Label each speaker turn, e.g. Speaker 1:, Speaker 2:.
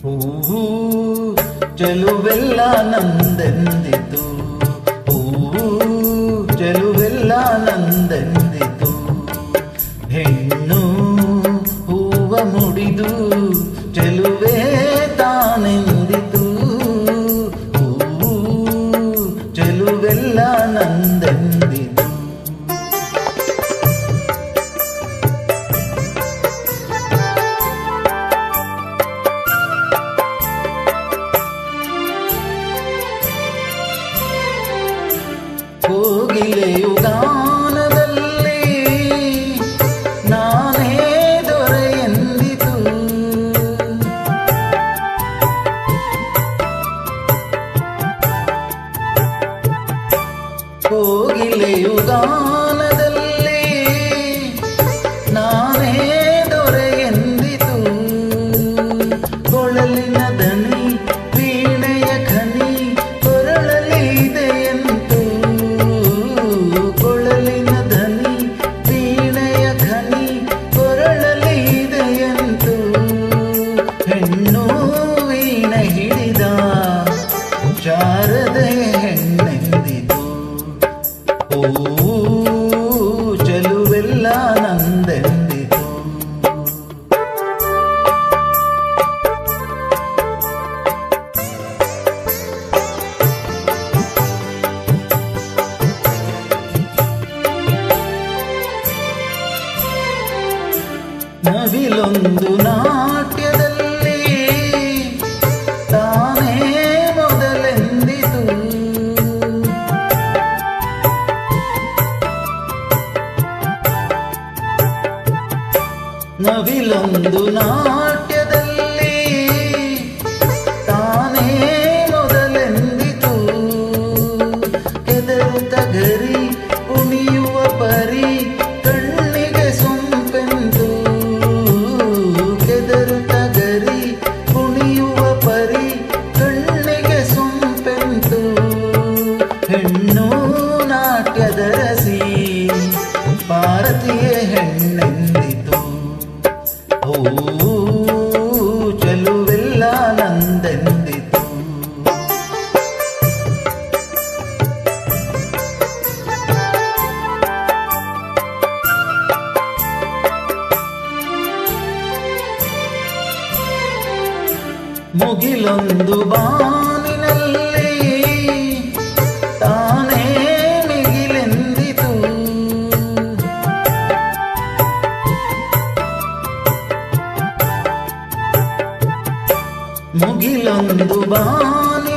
Speaker 1: ಹೂವು ಚೆಲುವೆಲ್ಲ ನಂದೆಂದಿತು, ಹೂವು ಚೆಲುವೆಲ್ಲ ನಂದೆಂದಿತು. ಹೆಣ್ಣು ಹೂವ ಮುಡಿದು ಚೆಲುವೆ ತಾನೆಂದಿತು, ಹೂವು ಚೆಲುವೆಲ್ಲ ನಂದೆಂದಿತು. ಕೋಗಿಲೆಯು ಗಾನದಲ್ಲಿ ನಾನೇ ದೊರೆ ಎಂದಿತು, ಕೋಗಿಲೆಯು ಗಾನದಲ್ಲಿ ನಾನೇ ದೊರೆ ಎಂದಿತು. ಕೊಳಲಿನ ದನಿ ವೀಣೆಯ ಖನಿ ಕೊರಳಲಿದೆಯಂತು, ಕೊಳಲಿನ ಧನಿ ವೀಣೆಯ ಖನಿ ಕೊರಳಲಿದೆಯಂತು. ಹೆಣ್ಣು ವೀಣೆ ಹಿಡಿದ ಶಾರದೆ ಹೆಣ್ಣೆಂದಿತು, ಹೂವು ಚೆಲುವೆಲ್ಲ ನಂದೆಂದಿತು. ನವಿಲೊಂದು ನಾಟ್ಯದಲ್ಲಿ ತಾನೇ ಮೊದಲೆಂದಿತು, ನವಿಲೊಂದು ನಾಟ್ಯದಲ್ಲಿ ತಾನೇ ಮೊದಲೆಂದಿತು. ಕೆದರುತ್ತ ಗರಿ ಕುಣಿಯುವ ಪರಿ ಕಣ್ಣಿಗೆ ಸೊಂಪೆಂತು, ಕೆದರುತ್ತ ಗರಿ ಕುಣಿಯುವ ಪರಿ ಕಣ್ಣಿಗೆ ಸೊಂಪೆಂತು. ಹೆಣ್ಣು ನಾಟ್ಯದ ರಸಿ ಭಾರತೀಯ ಹೆಣ್ಣೆಂದಿತು, ಹೂವು ಚೆಲುವೆಲ್ಲ ನಂದೆಂದಿತು. ಮುಗಿಲೊಂದು ಬಾನಿನಲ್ಲಿ ತಾನೇ ಮಿಗಿಲೆಂದಿತು, ಮುಗಿಲೊಂದು ಬಾನಿನಲ್ಲಿ